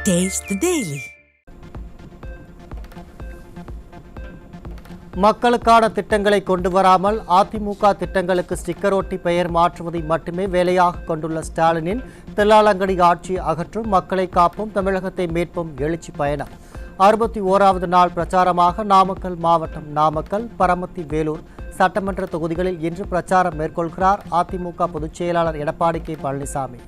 Taste the Daily. மக்களுக்கான திட்டங்களை கொண்டு வராமல் அதிமுக திட்டங்களுக்கு ஸ்டிக்கர் ஒட்டி பெயர் மாற்றுவதை மட்டுமே வேலையாக கொண்டுள்ள ஸ்டாலினின் தில்லாலங்கடி ஆட்சி அகற்றும் மக்களை காப்போம் தமிழகத்தை மீட்போம் எழுச்சி பயணம் 61வது நாள் பிரச்சாரமாக நாமக்கல் மாவட்டம் நாமக்கல் பரமத்தி வேலூர் சட்டமன்ற தொகுதிகளில் இன்று பிரச்சாரம் மேற்கொள்கிறார் அதிமுக பொதுச் செயலாளர் எடப்பாடி கே பழனிசாமி.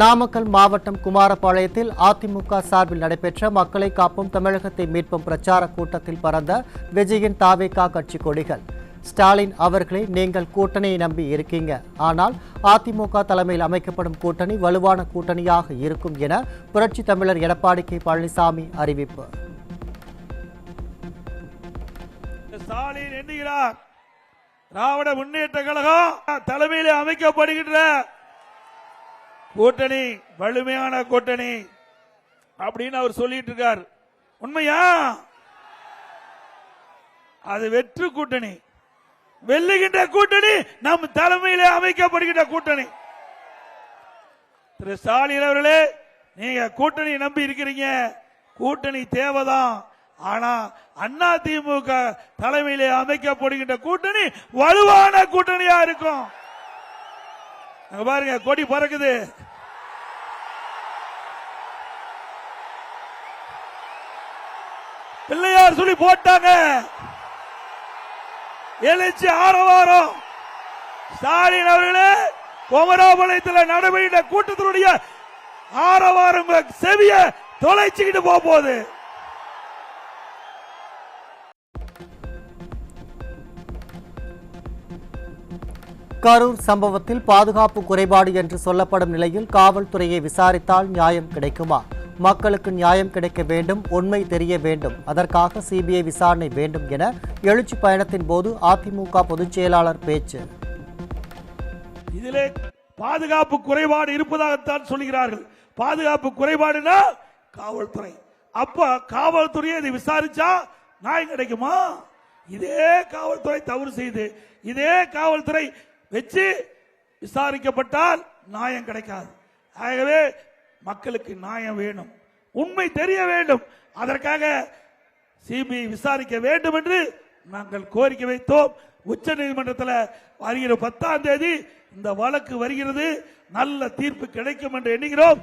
நாமக்கல் மாவட்டம் குமாரபாளையத்தில் அதிமுக சார்பில் நடைபெற்ற மக்களை காப்போம் தமிழகத்தை மீட்போம் பிரச்சார கூட்டத்தில் பறந்த விஜயின் தாவேகா கட்சி கொடிகள். ஸ்டாலின் அவர்களை நீங்கள் கூட்டணியை நம்பி இருக்கீங்க, ஆனால் அதிமுக தலைமையில் அமைக்கப்படும் கூட்டணி வலுவான கூட்டணியாக இருக்கும் என புரட்சி தமிழர் எடப்பாடி கே பழனிசாமி அறிவிப்பு. ஸ்டாலின் என்கிறார், திராவிட முன்னேற்ற கழகம் தலைமையில் அமைக்கப்படுகின்ற கூட்டணி வலிமையான கூட்டணி அப்படின்னு அவர் சொல்லிட்டு இருக்கார். உண்மையா? அது வெற்று கூட்டணி, வெல்லுகின்ற கூட்டணி, நம் தலைமையிலே அமைக்கப்படுகின்ற கூட்டணி. திரு ஸ்டாலின் அவர்களே, நீங்க கூட்டணி நம்பி இருக்கிறீங்க, கூட்டணி தேவைதான். ஆனா அதிமுக தலைமையிலே அமைக்கப்படுகின்ற கூட்டணி வலுவான கூட்டணியா இருக்கும். பாருங்க, கொடி பறக்குது. பிள்ளையார் சொல்லி போட்டாங்க, எழுச்சி ஆரவாரம். ஸ்டாலின் அவர்களே, குமராபாளையத்தில் நடைபெற்ற கூட்டத்தினுடைய ஆரவாரம் செவிய தொலைச்சுக்கிட்டு போகுது. கரூர் சம்பவத்தில் பாதுகாப்பு குறைபாடு என்று சொல்லப்படும் நிலையில் காவல்துறையை விசாரித்தால் நியாயம் கிடைக்குமா? மக்களுக்கு நியாயம் கிடைக்க வேண்டும், உண்மை தெரிய வேண்டும், அதற்காக சிபிஐ விசாரணை வேண்டும் என எழுச்சி பயணத்தின் போது அதிமுக பொதுச் செயலாளர் பேச்சு. இதிலே பாதுகாப்பு குறைபாடு இருப்பதாகத்தான் சொல்கிறார்கள். பாதுகாப்பு குறைபாடுனா காவல்துறை. அப்ப காவல்துறையை இதை விசாரிச்சா நியாயம் கிடைக்குமா? இதே காவல்துறை தவறு செய்து இதே காவல்துறை வச்சு விசாரிக்கப்பட்டால் நியாயம் கிடைக்காது. ஆகவே மக்களுக்கு நியாயம் வேணும், உண்மை தெரிய வேண்டும், அதற்காக சிபிஐ விசாரிக்க வேண்டும் என்று நாங்கள் கோரிக்கை வைத்தோம். உச்ச நீதிமன்றத்தில் வருகிற 10ஆம் தேதி இந்த வழக்கு வருகிறது, நல்ல தீர்ப்பு கிடைக்கும் என்று எண்ணுகிறோம்.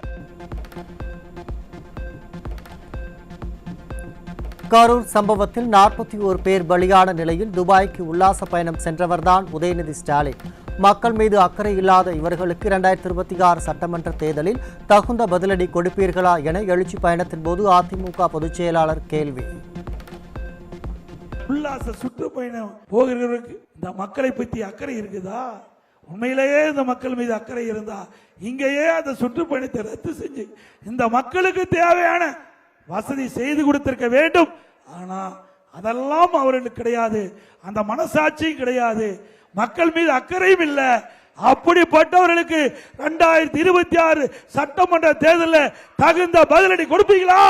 கரூர் சம்பவத்தில் 41 பேர் பலியான நிலையில் துபாய்க்கு உல்லாச பயணம் சென்றவர்தான் உதயநிதி ஸ்டாலின். மக்கள் மீது அக்கறை இல்லாத இவர்களுக்கு 2026 சட்டமன்ற தேர்தலில் தகுந்த பதிலடி கொடுப்பீர்களா என எழுச்சி பயணத்தின் போது அதிமுக பொதுச் செயலாளர் கேள்வி. உல்லாச சுற்றுப்பயணம் போகிறவருக்கு இந்த மக்களை பற்றி அக்கறை இருக்குதா? உண்மையிலேயே இந்த மக்கள் மீது அக்கறை இருந்தா இங்கேயே அந்த சுற்றுப்பயணத்தை ரத்து செஞ்சு இந்த மக்களுக்கு தேவையான வசதி செய்து கொடுத்திருக்க வேண்டும். ஆனா அதெல்லாம் அவர்களுக்கு கிடையாது, அந்த மனசாட்சியும் கிடையாது, மக்கள் மீது அக்கறையும் இல்லை. அப்படிப்பட்டவர்களுக்கு 2026 சட்டமன்ற தேர்தலில் தகுந்த பதிலடி கொடுப்பீங்களா?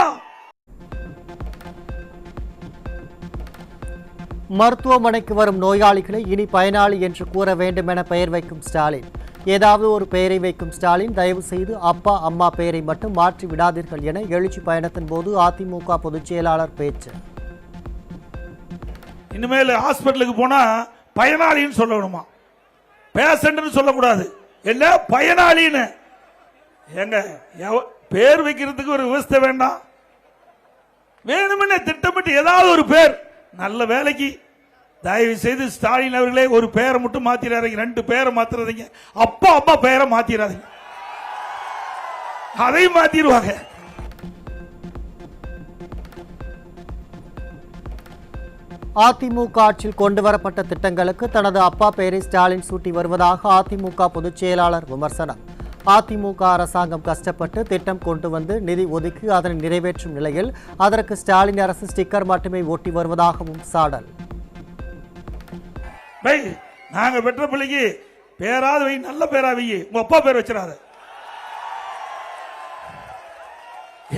மருத்துவமனைக்கு வரும் நோயாளிகளை இனி பயனாளி என்று கூற வேண்டும் என பெயர் வைக்கும் ஸ்டாலின். ஏதாவது ஒரு பெயரை வைக்கும் ஸ்டாலின், தயவு செய்து அப்பா அம்மா பெயரை மட்டும் மாற்றி விடாதீர்கள் என எழுச்சி பயணத்தின் போது அதிமுக பொதுச் செயலாளர் பேச்சு. இனிமேல் ஹாஸ்பிட்டலுக்கு போனா பயனாளின்னு சொல்லணுமா, பேஷண்ட் சொல்லக்கூடாது, இல்ல பயனாளின்னு. எங்க பேர் வைக்கிறதுக்கு ஒரு விவசாய வேண்டாம்? வேணுமென திட்டமிட்டு ஏதாவது ஒரு பேர், நல்ல வேலைக்கு தயவு செய்து ஸ்டாலின் அவர்களே ஒரு பெயரை மட்டும் மாத்திராதீங்க, 2 பெயரை மாத்திராதீங்க, அப்பா அம்மா பெயரை மாத்திராதீங்க, அதை மாத்திடுவாங்க. அதிமுக ஆட்சியில் கொண்டுவரப்பட்ட திட்டங்களுக்கு தனது அப்பா பெயரை ஸ்டாலின் சூட்டி வருவதாக அதிமுக பொதுச் செயலாளர் விமர்சனம். அதிமுக அரசாங்கம் கஷ்டப்பட்டு திட்டம் கொண்டு வந்து நிதி ஒதுக்கி அதனை நிறைவேற்றும் நிலையில் அதற்கு ஸ்டாலின் அரசு ஸ்டிக்கர் மட்டுமே ஒட்டி வருவதாகவும் சாடல். நாங்க பெற்ற பிள்ளைக்கு பேராது வை, நல்ல பேரா வை, உங்க அப்பா பேர் வச்சிடாத.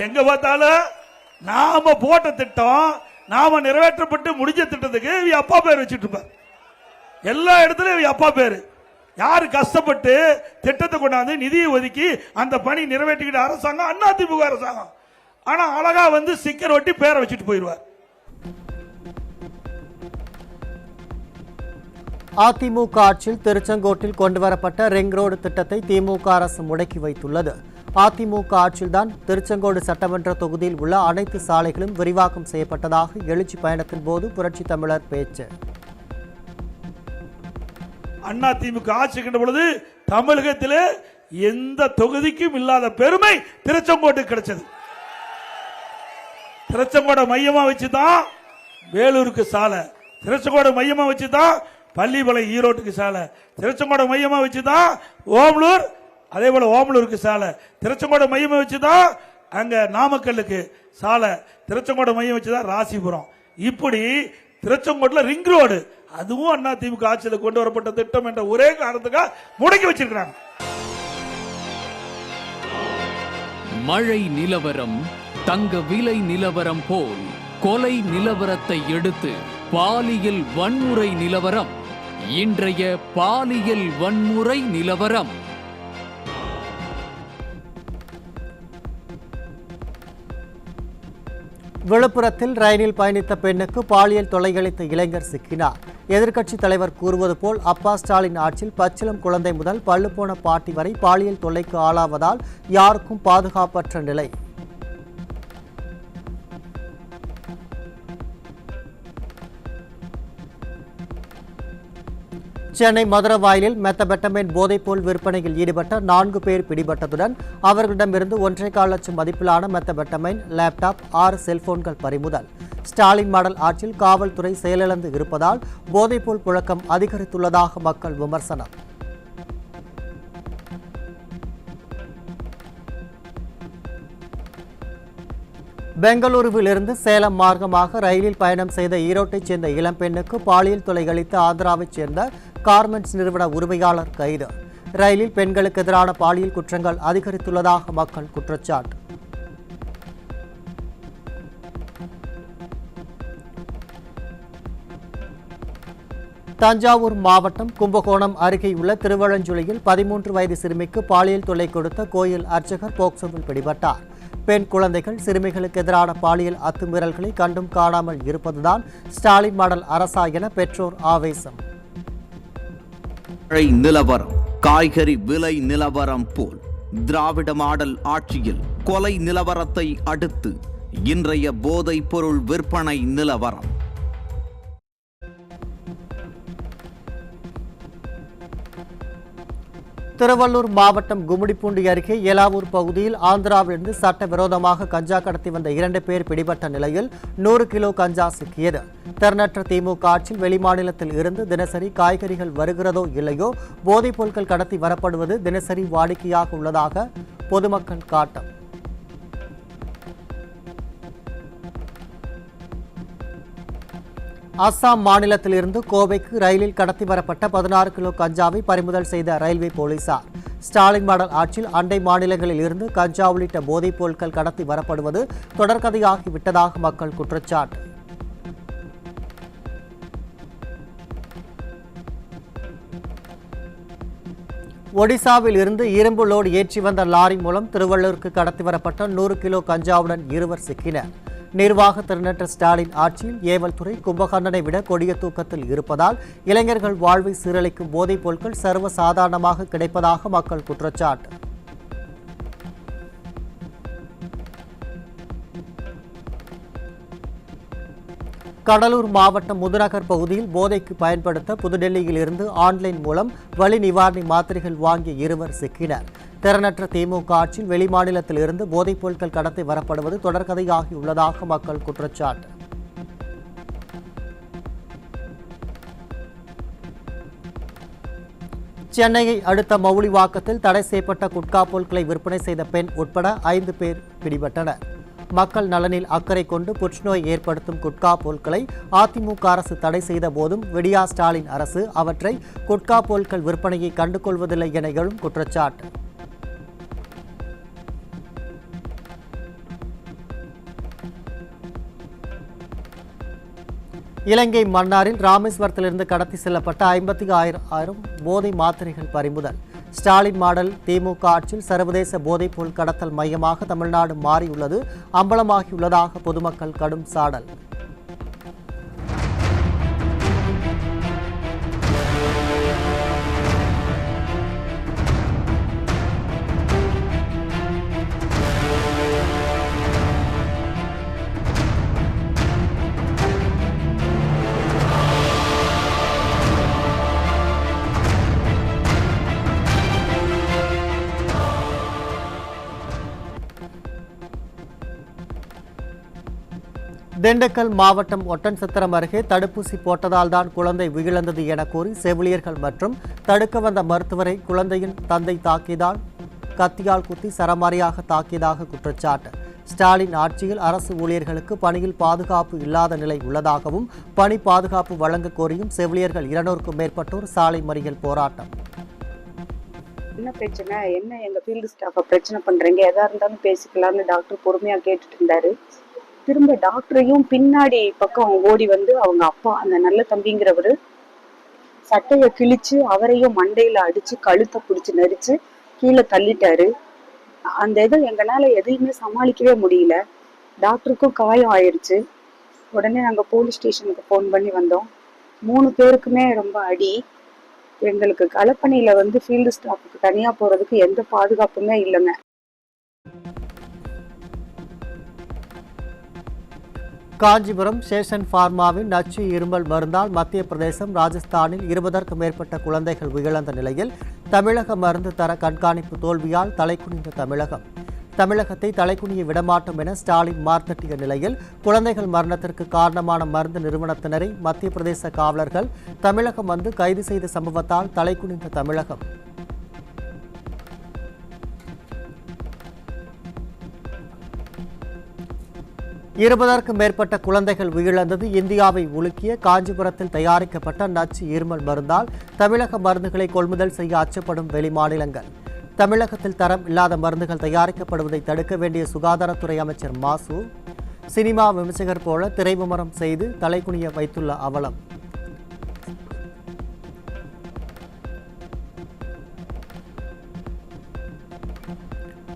எங்க பார்த்தாலும் நாம போட்ட திட்டம், நாம நிறைவேற்றப்பட்டு முடிஞ்ச திட்டத்துக்கு அப்பா பேர் வச்சுட்டு இருப்பார். எல்லா இடத்துலயும் அப்பா பேரு. யாரு கஷ்டப்பட்டு திட்டத்தை கொண்டாந்து நிதியை ஒதுக்கி அந்த பணி நிறைவேற்றிக்கிட்ட அரசாங்கம் அதிமுக அரசாங்கம். ஆனா அழகா வந்து ஸ்டிக்கர் ஒட்டி பேரை வச்சுட்டு போயிடுவார். அதிமுக ஆட்சியில் திருச்செங்கோட்டில் கொண்டுவரப்பட்ட ரிங் ரோடு திட்டத்தை திமுக அரசு முடக்கி வைத்துள்ளது. அதிமுக ஆட்சியில்தான் திருச்செங்கோடு சட்டமன்ற தொகுதியில் உள்ள அனைத்து சாலைகளும் விரிவாக்கம் செய்யப்பட்டதாக எழுச்சி பயணத்தின் போது புரட்சி தமிழர் பேச்சு. அதிமுக ஆட்சி கண்ட பொழுது தமிழகத்திலே எந்த தொகுதிக்கும் இல்லாத பெருமை திருச்செங்கோட்டுக்கு கிடைச்சது. திருச்செங்கோட மையமா வச்சுதான் வேலூருக்கு சாலை, திருச்செங்கோட மையமா வச்சுதான் பள்ளிப்பாளையம் ஈரோட்டுக்கு சாலை, திருச்செங்கோட மையமா வச்சுதான் ஓமலூர், அதே போல ஓமலூருக்கு சாலை, திருச்செங்கோட மையமா வச்சுதான் அங்க நாமக்கல்லுக்கு சாலை, திருச்செங்கோட மையம் வச்சுதான் ராசிபுரம். இப்படி திருச்செங்கோட்டுல ரிங் ரோடு, அதுவும் அதிமுக ஆட்சியில் கொண்டு வரப்பட்ட திட்டம் என்ற ஒரே காரணத்துக்காக முடக்கி வச்சிருக்கிறாங்க. மழை நிலவரம் தங்க விலை நிலவரம் போல் கொலை நிலவரத்தை எடுத்து பாலியல் வன்முறை நிலவரம். இன்றைய பாலியல் வன்முறை நிலவரம். விழுப்புரத்தில் ரயிலில் பயணித்த பெண்ணுக்கு பாலியல் தொல்லையளித்த இளைஞர் சிக்கினார். எதிர்க்கட்சித் தலைவர் கூறுவது போல் அப்பா ஸ்டாலின் ஆட்சியில் பச்சிளம் குழந்தை முதல் பள்ளுப்போன பாட்டி வரை பாலியல் தொல்லைக்கு ஆளாவதால் யாருக்கும் பாதுகாப்பற்ற நிலை. சென்னை மதுரவாயலில் மெத்தபெட்டமைன் போதைப்போல் விற்பனையில் ஈடுபட்ட 4 பேர் பிடிபட்டதுடன் அவர்களிடமிருந்து 1.25 லட்சம் மதிப்பிலான மெத்தபெட்டமைன், லேப்டாப், 6 செல்போன்கள் பறிமுதல். ஸ்டாலின் மாடல் ஆட்சியில் காவல்துறை செயலிழந்து இருப்பதால் போதைப்போல் புழக்கம் அதிகரித்துள்ளதாக மக்கள் விமர்சனம். பெங்களூருவில் இருந்து சேலம் மார்க்கமாக ரயிலில் பயணம் செய்த ஈரோட்டைச் சேர்ந்த இளம்பெண்ணுக்கு பாலியல் தொல்லை அளித்த ஆந்திராவைச் சேர்ந்த கார்மெண்ட்ஸ் நிறுவன உரிமையாளர் கைது. ரயிலில் பெண்களுக்கு எதிரான பாலியல் குற்றங்கள் அதிகரித்துள்ளதாக மக்கள் குற்றச்சாட்டு. தஞ்சாவூர் மாவட்டம் கும்பகோணம் அருகேயுள்ள திருவழஞ்சுழியில் 13 வயது சிறுமிக்கு பாலியல் தொல்லை கொடுத்த கோயில் அர்ச்சகர் போக்சோவில் பிடிபட்டார். பெண் குழந்தைகள், சிறுமிகளுக்கு எதிரான பாலியல் அத்துமீறல்களை கண்டும் காணாமல் இருப்பதுதான் ஸ்டாலின் மாடல் அரசா என பெற்றோர் ஆவேசம். நிலவரம் காய்கறி விலை நிலவரம் போல் திராவிட மாடல் ஆட்சியில் கொலை நிலவரத்தை அடுத்து இன்றைய போதைப் பொருள் விற்பனை நிலவரம். திருவள்ளூர் மாவட்டம் கும்மிடிப்பூண்டி அருகே ஏலாவூர் பகுதியில் ஆந்திராவிலிருந்து சட்டவிரோதமாக கஞ்சா கடத்தி வந்த 2 பேர் பிடிபட்ட நிலையில் 100 கிலோ கஞ்சா சிக்கியது. திறனற்ற திமுக ஆட்சியில் வெளிமாநிலத்தில் இருந்து தினசரி காய்கறிகள் வருகிறதோ இல்லையோ போதைப் பொருட்கள் கடத்தி வரப்படுவது தினசரி வாடிக்கையாக உள்ளதாக பொதுமக்கள் காட்டம். அஸ்ஸாம் மாநிலத்திலிருந்து கோவைக்கு ரயிலில் கடத்தி வரப்பட்ட 16 கிலோ கஞ்சாவை பறிமுதல் செய்த ரயில்வே போலீசார். ஸ்டாலின் மாடல் ஆட்சியில் அண்டை மாநிலங்களில் இருந்து கஞ்சா உள்ளிட்ட போதைப் பொருட்கள் கடத்தி வரப்படுவது தொடர்கதையாகிவிட்டதாக மக்கள் குற்றச்சாட்டு. ஒடிசாவில் இருந்து இரும்பு லோடு ஏற்றி வந்த லாரி மூலம் திருவள்ளூருக்கு கடத்தி வரப்பட்ட 100 கிலோ கஞ்சாவுடன் 2 சிக்கினர். நிர்வாக திறனற்ற ஸ்டாலின் ஆட்சியில் ஏவல் துறை கும்பகர்ணனை விட கொடிய தூக்கத்தில் இருப்பதால் இளைஞர்கள் வாழ்வை சீரழிக்கும் போதைப் பொருட்கள் சர்வசாதாரணமாக கிடைப்பதாக மக்கள் குற்றச்சாட்டு. கடலூர் மாவட்டம் முதுநகர் பகுதியில் போதைக்கு பயன்படுத்த புதுடெல்லியில் இருந்து ஆன்லைன் மூலம் வலி நிவாரணி மாத்திரைகள் வாங்கிய 2 சிக்கினர். திறனற்ற திமுக ஆட்சியில் வெளிமாநிலத்தில் இருந்து போதைப் பொருட்கள் கடத்தி வரப்படுவது தொடர்கதையாகியுள்ளதாக மக்கள் குற்றச்சாட்டு. சென்னையை அடுத்த மவுலிவாக்கத்தில் தடை செய்யப்பட்ட குட்கா பொருட்களை விற்பனை செய்த பெண் உட்பட 5 பேர் பிடிபட்டனர். மக்கள் நலனில் அக்கறை கொண்டு புற்றுநோய் ஏற்படுத்தும் குட்கா பொருட்களை அதிமுக அரசு தடை செய்த போதும் விடியா ஸ்டாலின் அரசு அவற்றை குட்கா பொருட்கள் விற்பனையை கண்டுகொள்வதில்லை என எழும் குற்றச்சாட்டு. இலங்கை மன்னாரில் ராமேஸ்வரத்திலிருந்து கடத்தி செல்லப்பட்ட 56,000 போதை மாத்திரைகள் பறிமுதல். ஸ்டாலின் மாடல் திமுக ஆட்சியில் சர்வதேச போதைப்பொருள் கடத்தல் மையமாக தமிழ்நாடு மாறியுள்ளது அம்பலமாகியுள்ளதாக பொதுமக்கள் கடும் சாடல். திண்டுக்கல் மாவட்டம் ஒட்டன்சத்திரம் அருகே தடுப்பூசி போட்டதால் தான் குழந்தை உயிரிழந்தது என கூறி செவிலியர்கள் மற்றும் தடுக்க வந்த மருத்துவரை குழந்தையின் தந்தை தாக்கியதால் கத்தியால் குத்தி சரமாரியாக தாக்கியதாக குற்றச்சாட்டு. ஸ்டாலின் ஆட்சியில் அரசு ஊழியர்களுக்கு பணியில் பாதுகாப்பு இல்லாத நிலை உள்ளதாகவும் பணி பாதுகாப்பு வழங்க கோரியும் செவிலியர்கள் 200க்கும் மேற்பட்டோர் சாலை மறியல் போராட்டம். என்ன பிரச்சனை, என்ன எங்க ஃபீல்டு ஸ்டாஃபை பிரச்சனை பண்றீங்க, எதா இருந்தாலும் பேசிக்கலாம்னு டாக்டர் பொறுமையா கேட்டுட்டு இருந்தாரு. திரும்ப டாக்டரையும் பின்னாடி பக்கம் ஓடி வந்து அவங்க அப்பா அந்த நல்ல தம்பிங்கிறவரு சட்டையை கிழிச்சு அவரையும் மண்டையில அடிச்சு கழுத்தை பிடிச்சு நெரிச்சு கீழே தள்ளிட்டாரு. அந்த இதை எங்களால எதையுமே சமாளிக்கவே முடியல. டாக்டருக்கும் காயம் ஆயிடுச்சு. உடனே நாங்க போலீஸ் ஸ்டேஷனுக்கு ஃபோன் பண்ணி வந்தோம். 3 பேருக்குமே ரொம்ப அடி. எங்களுக்கு களப்பணியில வந்து ஃபீல்டு ஸ்டாஃபுக்கு தனியா போறதுக்கு எந்த பாதுகாப்புமே இல்லைங்க. காஞ்சிபுரம் சேஷன் பார்மாவின் நச்சு இருமல் மருந்தால் மத்திய பிரதேசம் ராஜஸ்தானில் 20க்கும் மேற்பட்ட குழந்தைகள் உயிரிழந்த நிலையில் தமிழக மருந்து தர கண்காணிப்பு தோல்வியால் தலைக்குனிந்த தமிழகத்தை தலைக்குனிய விடமாட்டோம் என ஸ்டாலின் மார்த்தட்டிய நிலையில் குழந்தைகள் மரணத்திற்கு காரணமான மருந்து நிறுவனத்தினரை மத்திய பிரதேச காவலர்கள் தமிழகம் வந்து கைது செய்த சம்பவத்தால் தலைக்குனிந்த தமிழகம். இருபதற்கும் மேற்பட்ட குழந்தைகள் உயிரிழந்தது இந்தியாவை உலுக்கிய காஞ்சிபுரத்தில் தயாரிக்கப்பட்ட நச்சு இருமல் மருந்தால் தமிழக மருந்துகளை கொள்முதல் செய்ய அச்சப்படும் வெளிமாநிலங்கள். தமிழகத்தில் தரம் இல்லாத மருந்துகள் தயாரிக்கப்படுவதை தடுக்க வேண்டிய சுகாதாரத்துறை அமைச்சர் மாசு சினிமா விமர்சகர் போல திரைவிமர்சனம் செய்து தலைகுனிய வைத்துள்ள அவலம்.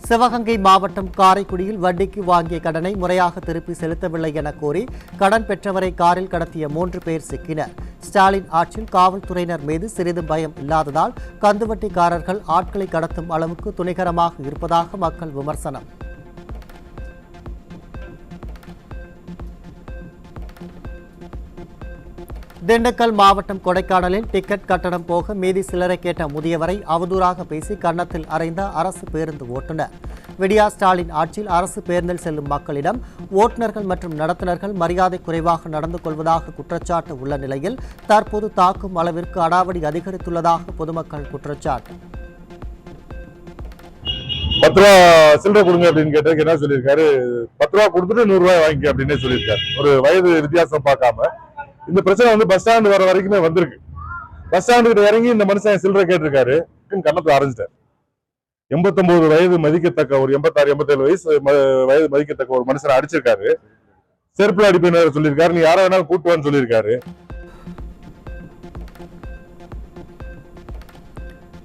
சிவகங்கை மாவட்டம் காரைக்குடியில் வட்டிக்கு வாங்கிய கடனை முறையாக திருப்பி செலுத்தவில்லை என கூறி கடன் பெற்றவரை காரில் கடத்திய 3 பேர் சிக்கினர். ஸ்டாலின் ஆட்சியில் காவல்துறையினர் மீது சிறிதும் பயம் இல்லாததால் கந்துவட்டிக்காரர்கள் ஆட்களை கடத்தும் அளவுக்கு துணிகரமாக இருப்பதாக மக்கள் விமர்சனம். திண்டுக்கல் மாவட்டம் கொடைக்கானலில் டிக்கெட் கட்டணம் போக மீதி சிலரை கேட்ட முதியவரை அவதூறாக பேசி கன்னத்தில் அறைந்த அரசு பேருந்து ஓட்டுநர். விடியா ஸ்டாலின் ஆட்சியில் அரசு பேருந்தில் செல்லும் மக்களிடம் ஓட்டுநர்கள் மற்றும் நடத்துனர்கள் மரியாதை குறைவாக நடந்து கொள்வதாக குற்றச்சாட்டு உள்ள நிலையில் தற்போது தாக்கும் அளவிற்கு அடாவடி அதிகரித்துள்ளதாக பொதுமக்கள் குற்றச்சாட்டு. 10 ரூபா சில்லறை கொடுங்க அப்படின்னு கேட்டதுக்கு என்ன சொல்லியிருக்காரு, 10 ரூபா கொடுத்துட்டு 100 ரூபாய் வாங்கிக்க அப்படின்னு சொல்லியிருக்காரு. ஒரு வயது வித்தியாசம் பார்க்காம இந்த பிரச்சனை வந்து பஸ் ஸ்டாண்டு வர வரைக்குமே வந்திருக்கு. பஸ் ஸ்டாண்டு கிட்ட இறங்கி இந்த மனுஷன் சில்லறை கேட்டிருக்காரு, கன்னத்தை அரைஞ்சிட்டார். 89 வயது மதிக்கத்தக்க ஒரு 86, 87 வயது மதிக்கத்தக்க ஒரு மனுஷனை அடிச்சிருக்காரு. செருப்புல அடிப்பினர் சொல்லியிருக்காரு, நீ யாரை வேணாலும் கூட்டுவான்னு சொல்லியிருக்காரு.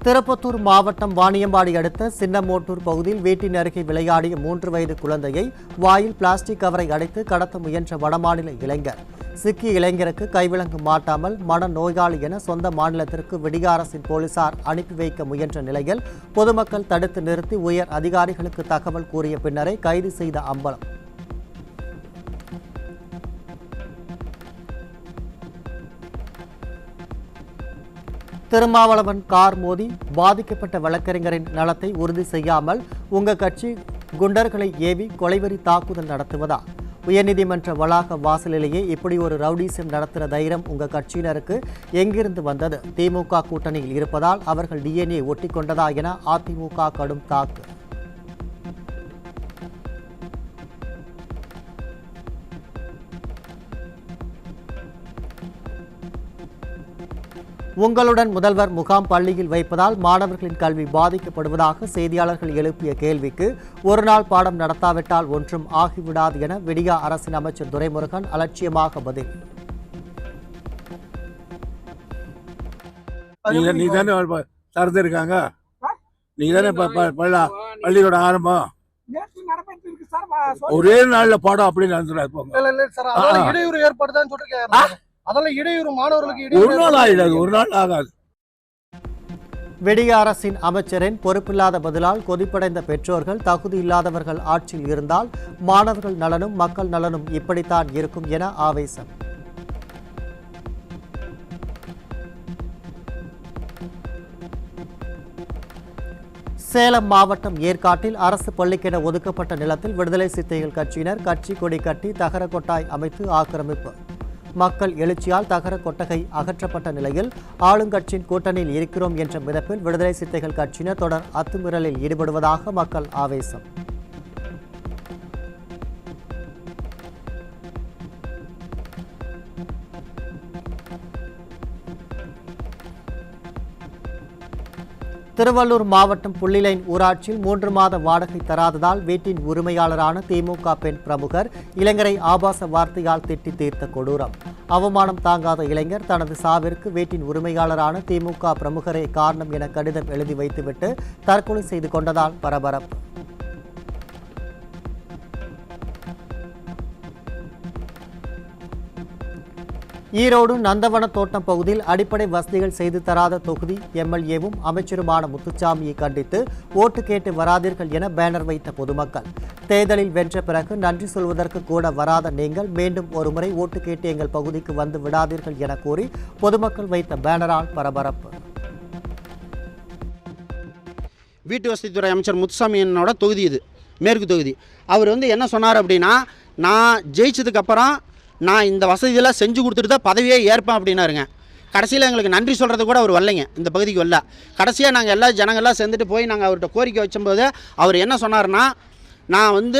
திருப்பத்தூர் மாவட்டம் வாணியம்பாடி அடுத்த சின்னமோட்டூர் பகுதியில் வீட்டின் அருகே விளையாடிய 3 வயது குழந்தையை வாயில் பிளாஸ்டிக் கவரை அடைத்து கடத்த முயன்ற வடமாநில இளைஞர். சிக்கிய இளைஞருக்கு கைவிலங்கு மாட்டாமல் மனநோயாளி என சொந்த மாநிலத்திற்கு விடிய அரசின் போலீசார் அனுப்பி வைக்க முயன்ற நிலையில் பொதுமக்கள் தடுத்து நிறுத்தி உயர் அதிகாரிகளுக்கு தகவல் கூறிய பின்னரே கைது செய்த அம்பலம். திருமாவளவன் கார் மோதி பாதிக்கப்பட்ட வழக்கறிஞரின் நலத்தை உறுதி செய்யாமல் உங்க கட்சி குண்டர்களை ஏவி கொலைவெறி தாக்குதல் நடத்துவதா? உயர்நீதிமன்ற வளாக வாசலிலேயே இப்படி ஒரு ரவுடிசம் நடத்துகிற தைரியம் உங்க கட்சியினருக்கு எங்கிருந்து வந்தது? திமுக கூட்டணியில் இருப்பதால் அவர்கள் டிஎன்ஏ ஒட்டி கொண்டதா என அதிமுக கடும் தாக்கு. உங்களுடன் முதல்வர் முகாம் பள்ளியில் வைப்பதால் மாணவர்களின் கல்வி பாதிக்கப்படுவதாக செய்தியாளர்கள் எழுப்பிய கேள்விக்கு ஒரு நாள் பாடம் நடத்தாவிட்டால் ஒன்றும் ஆகிவிடாது என விடியா அரசின் அமைச்சர் துரைமுருகன் அலட்சியமாக பதில். நீ தானே திறந்துருக்காங்க, நீங்க தானே பள்ளியோட ஆரம்பம். ஒரே நாள்ல பாடம் அப்படி நடந்துடாது. இடையூறு ஏற்படுதான்னு சொல்லிருக்காரு. அதெல்லாம் இடையூறு மாணவர்களுக்கு ஒரு நாள் ஆயிடாது, ஒரு நாள் ஆகாது. விடிய அரசின் அமைச்சரின் பொறுப்பில்லாத பதிலால் கொதிப்படைந்த பெற்றோர்கள் தகுதி இல்லாதவர்கள் ஆட்சியில் இருந்தால் மாணவர்கள் நலனும் மக்கள் நலனும் இப்படித்தான் இருக்கும் என ஆவேசம். சேலம் மாவட்டம் ஏற்காட்டில் அரசு பள்ளிக்கென ஒதுக்கப்பட்ட நிலத்தில் விடுதலை சிறுத்தைகள் கட்சியினர் கட்சி கொடி கட்டி தகர கொட்டாய் அமைத்து ஆக்கிரமிப்பு. மக்கள் எழுச்சியால் தகர கொட்டகை அகற்றப்பட்ட நிலையில் ஆளுங்கட்சியின் கூட்டணியில் இருக்கிறோம் என்ற மிதப்பில் விடுதலை சிறுத்தைகள் கட்சியினர் தொடர் அத்துமீறலில் ஈடுபடுவதாக மக்கள் ஆவேசம். திருவள்ளூர் மாவட்டம் புள்ளிலைன் ஊராட்சியில் 3 மாத வாடகை தராததால் வீட்டின் உரிமையாளரான திமுக பெண் பிரமுகர் இளைஞரை ஆபாச வார்த்தையால் திட்டி தீர்த்த கொடூரம். அவமானம் தாங்காத இளைஞர் தனது சாவிற்கு வீட்டின் உரிமையாளரான திமுக பிரமுகரே காரணம் என கடிதம் எழுதி வைத்துவிட்டு தற்கொலை செய்து கொண்டதால் பரபரப்பு. ஈரோடு நந்தவன தோட்டம் பகுதியில் அடிப்படை வசதிகள் செய்து தராத தொகுதி எம்எல்ஏவும் அமைச்சருமான முத்துச்சாமியை கண்டித்து ஓட்டு கேட்டு வராதீர்கள் என பேனர் வைத்த பொதுமக்கள். தேர்தலில் வென்ற பிறகு நன்றி சொல்வதற்கு கூட வராத நீங்கள் மீண்டும் ஒருமுறை ஓட்டு கேட்டு எங்கள் பகுதிக்கு வந்து விடாதீர்கள் என கூறி பொதுமக்கள் வைத்த பேனரால் பரபரப்பு. வீட்டு வசதித்துறை அமைச்சர் முத்துசாமியோட தொகுதி இது, மேற்கு தொகுதி. அவர் என்ன சொன்னார் அப்படின்னா, நான் ஜெயிச்சதுக்கப்புறம் நான் இந்த வசதியெல்லாம் செஞ்சு கொடுத்துட்டு தான் பதவியே ஏற்பேன் அப்படின்னாருங்க. கடைசியில் எங்களுக்கு நன்றி சொல்கிறது கூட அவர் வரலைங்க, இந்த பகுதிக்கு வரல. கடைசியாக நாங்கள் எல்லா ஜனங்கள்லாம் சேர்ந்துட்டு போய் நாங்கள் அவர்கிட்ட கோரிக்கை வச்சும்போது அவர் என்ன சொன்னார்னா, நான்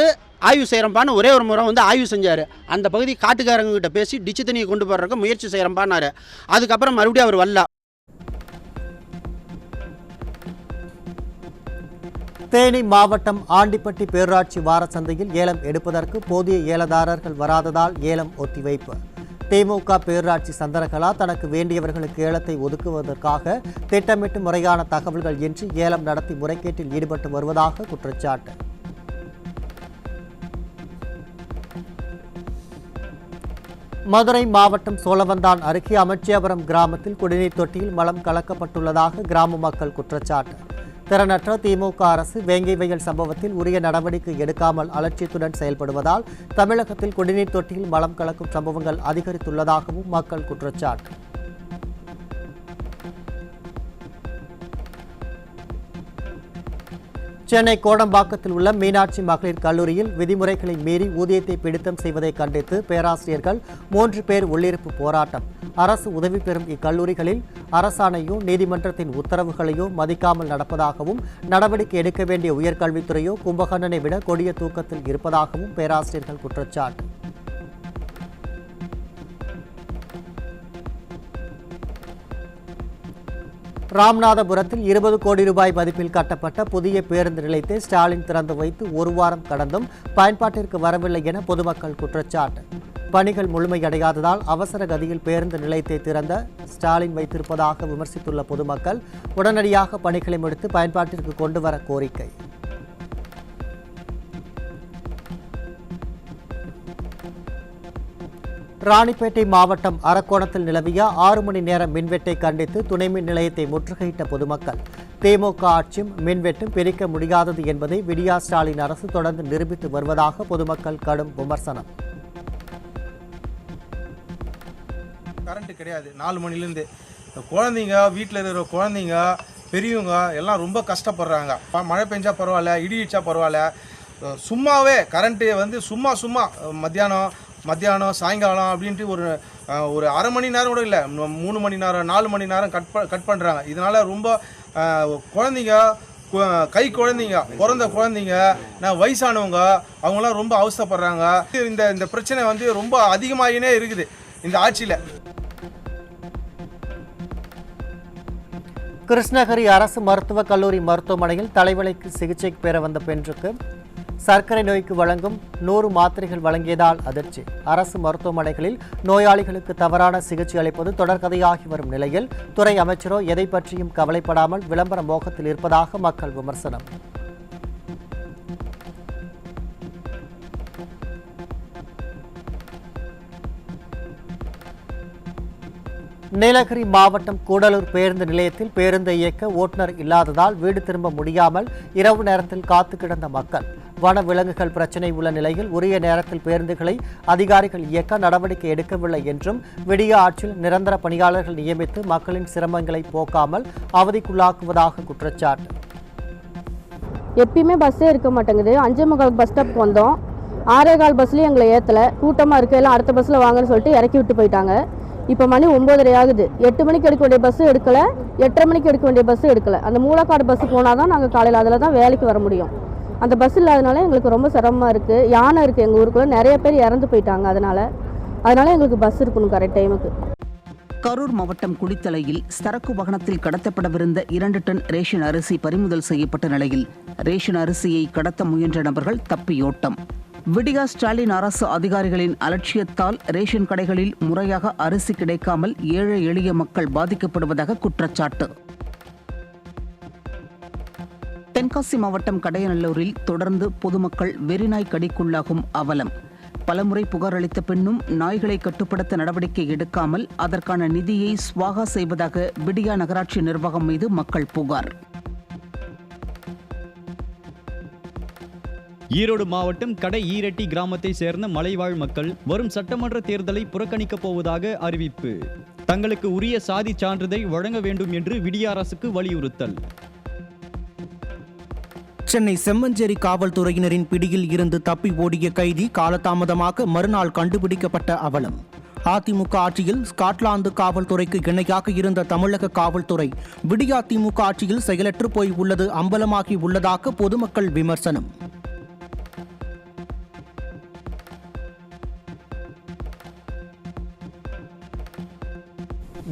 ஆய்வு செய்கிறப்பான்னு ஒரே ஒரு முறை ஆய்வு செஞ்சார். அந்த பகுதி காட்டுக்காரங்கிட்ட பேசி டிச்சு தண்ணியை கொண்டு போடுறதுக்கு முயற்சி செய்கிறப்பான்னாரு. அதுக்கப்புறம் மறுபடியும் அவர் வரல. தேனி மாவட்டம் ஆண்டிப்பட்டி பேரூராட்சி வார சந்தையில் ஏலம் எடுப்பதற்கு போதிய ஏலதாரர்கள் வராததால் ஏலம் ஒத்திவைப்பு. திமுக பேரூராட்சி சந்தனகலா தனக்கு வேண்டியவர்களுக்கு ஏலத்தை ஒதுக்குவதற்காக திட்டமிட்டு முறையான தகவல்கள் இன்றி ஏலம் நடத்தி முறைகேட்டில் ஈடுபட்டு வருவதாக குற்றச்சாட்டு. மதுரை மாவட்டம் சோழவந்தான் அருகே அமைச்சியாபுரம் கிராமத்தில் குடிநீர் தொட்டியில் மலம் கலக்கப்பட்டுள்ளதாக கிராம மக்கள் குற்றச்சாட்டு. திறனற்ற திமுக அரசு வேங்கை வயல் சம்பவத்தில் உரிய நடவடிக்கை எடுக்காமல் அலட்சியத்துடன் செயல்படுவதால் தமிழகத்தில் குடிநீர் தொட்டியில் மலம் கலக்கும் சம்பவங்கள் அதிகரித்துள்ளதாகவும் மக்கள் குற்றச்சாட்டு. சென்னை கோடம்பாக்கத்தில் உள்ள மீனாட்சி மகளிர் கல்லூரியில் விதிமுறைகளை மீறி ஊதியத்தை பிடித்தம் செய்வதை கண்டித்து பேராசிரியர்கள் 3 பேர் உள்ளிருப்பு போராட்டம். அரசு உதவி பெறும் இக்கல்லூரிகளில் அரசாணையோ நீதிமன்றத்தின் உத்தரவுகளையோ மதிக்காமல் நடப்பதாகவும் நடவடிக்கை எடுக்க வேண்டிய உயர்கல்வித்துறையோ கும்பகர்ணனை விட கொடிய தூக்கத்தில் இருப்பதாகவும் பேராசிரியர்கள் குற்றச்சாட்டு. ராமநாதபுரத்தில் 20 கோடி ரூபாய் மதிப்பில் கட்டப்பட்ட புதிய பேருந்து நிலையத்தை ஸ்டாலின் திறந்து வைத்து 1 வாரம் கடந்தும் பயன்பாட்டிற்கு வரவில்லை என பொதுமக்கள் குற்றச்சாட்டு. பணிகள் முழுமையடையாததால் அவசர கதியில் பேருந்து நிலையத்தை திறந்த ஸ்டாலின் வைத்திருப்பதாக விமர்சித்துள்ள பொதுமக்கள் உடனடியாக பணிகளை முடித்து பயன்பாட்டிற்கு கொண்டுவர கோரிக்கை. ராணிப்பேட்டை மாவட்டம் அரக்கோணத்தில் நிலவிய 6 மணி நேர மின்வெட்டை கண்டித்து துணை மின் நிலையத்தை முற்றுகையிட்ட பொதுமக்கள். திமுக ஆட்சியும் மின்வெட்டும் பிரிக்க முடியாதது என்பதை விடியா ஸ்டாலின் அரசு தொடர்ந்து நிரூபித்து வருவதாக பொதுமக்கள் கடும் விமர்சனம். கரண்ட் கிடையாது 4 மணிலேருந்து. குழந்தைங்க, வீட்டில் இருக்கிற குழந்தைங்க, பெரியவங்க எல்லாம் ரொம்ப கஷ்டப்படுறாங்க. மழை பெஞ்சா பரவாயில்ல, இடி இடிச்சா பரவாயில்ல, சும்மாவே கரண்ட்டு சும்மா மத்தியானம் சாயங்காலம் அப்படின்ட்டு ஒரு அரை மணி நேரம் கூட இல்லை, 3 மணி நேரம் 4 மணி நேரம் கட் பண்ணுறாங்க. இதனால் ரொம்ப குழந்தைங்க, கை குழந்தைங்க, பிறந்த குழந்தைங்க, வயசானவங்க அவங்களாம் ரொம்ப அவஸ்தைப்படுறாங்க. இந்த பிரச்சனை ரொம்ப அதிகமாகினே இருக்குது இந்த ஆட்சியில். கிருஷ்ணகிரி அரசு மருத்துவக் கல்லூரி மருத்துவமனையில் தலைவலிக்கு சிகிச்சை பெற வந்த பெண்ணுக்கு சர்க்கரை நோய்க்கு வழங்கும் 100 மாத்திரைகள் வழங்கியதால் அதிர்ச்சி. அரசு மருத்துவமனைகளில் நோயாளிகளுக்கு தவறான சிகிச்சை அளிப்பது தொடர்கதையாகி வரும் நிலையில் துறை அமைச்சரோ எதை பற்றியும் கவலைப்படாமல் விளம்பர மோகத்தில் இருப்பதாக மக்கள் விமர்சனம். நீலகிரி மாவட்டம் கூடலூர் பேருந்து நிலையத்தில் பேருந்தை இயக்க ஓட்டுநர் இல்லாததால் வீடு திரும்ப முடியாமல் இரவு நேரத்தில் காத்து கிடந்த மக்கள். வன விலங்குகள் பிரச்சினை உள்ள நிலையில் உரிய நேரத்தில் பேருந்துகளை அதிகாரிகள் இயக்க நடவடிக்கை எடுக்கவில்லை என்றும் விடிய ஆட்சியில் நிரந்தர பணியாளர்கள் நியமித்து மக்களின் சிரமங்களை போக்காமல் அவதிக்குள்ளாக்குவதாக குற்றச்சாட்டு. எப்பயுமே பஸ்ஸே இருக்க மாட்டேங்குது. 5:45 பஸ் ஸ்டாப் வந்தோம். 6:15 பஸ்லேயும் எங்களை ஏற்றலை. கூட்டமாக இருக்க எல்லாம் அடுத்த பஸ்ஸில் வாங்கன்னு சொல்லிட்டு இறக்கி விட்டு போயிட்டாங்க. இப்போ மணி 9:30 ஆகுது. 8 மணிக்கு எடுக்க வேண்டிய பஸ்ஸு எடுக்கலை, 8:30 மணிக்கு எடுக்க வேண்டிய பஸ்ஸு எடுக்கலை. அந்த மூலக்காடு பஸ்ஸு போனால் தான் நாங்கள் காலையில் அதில் தான் வேலைக்கு வர முடியும். அந்த பஸ் இல்லாதனால எங்களுக்கு ரொம்ப சிரமமாக இருக்குது. யானை இருக்குது எங்கள் ஊருக்குள்ளே, நிறைய பேர் இறந்து போயிட்டாங்க. அதனால் எங்களுக்கு பஸ் இருக்கணும் கரெக்ட் டைமுக்கு. கரூர் மாவட்டம் குளித்தலையில் சரக்கு வாகனத்தில் கடத்தப்படவிருந்த 2 டன் ரேஷன் அரிசி பறிமுதல் செய்யப்பட்ட நிலையில் ரேஷன் அரிசியை கடத்த முயன்ற நபர்கள் தப்பியோட்டம். விடியா ஸ்டாலின் அரசு அதிகாரிகளின் அலட்சியத்தால் ரேஷன் கடைகளில் முறையாக அரிசி கிடைக்காமல் ஏழை எளிய மக்கள் பாதிக்கப்படுவதாக குற்றச்சாட்டு. தென்காசி மாவட்டம் கடையநல்லூரில் தொடர்ந்து பொதுமக்கள் வெறிநாய் கடிக்குள்ளாகும் அவலம். பலமுறை புகார் அளித்த பின்னும் நாய்களை கட்டுப்படுத்த நடவடிக்கை எடுக்காமல் அதற்கான நிதியை ஸ்வாகா செய்வதாக விடியா நகராட்சி நிர்வாகம் மீது மக்கள் புகார். ஈரோடு மாவட்டம் கடை ஈரட்டி கிராமத்தை சேர்ந்த மலைவாழ் மக்கள் வரும் சட்டமன்ற தேர்தலை புறக்கணிக்கப் போவதாக அறிவிப்பு. தங்களுக்கு உரிய சாதி சான்றிதழ் வழங்க வேண்டும் என்று விடிய அரசுக்கு வலியுறுத்தல். சென்னை செம்மஞ்சேரி காவல்துறையினரின் பிடியில் இருந்து தப்பி ஓடிய கைதி காலதாமதமாக மறுநாள் கண்டுபிடிக்கப்பட்ட அவலம். அதிமுக ஆட்சியில் ஸ்காட்லாந்து காவல்துறைக்கு இணையாக இருந்த தமிழக காவல்துறை விடியா திமுக ஆட்சியில் செயலற்று போய் உள்ளது அம்பலமாகி உள்ளதாக பொதுமக்கள் விமர்சனம்.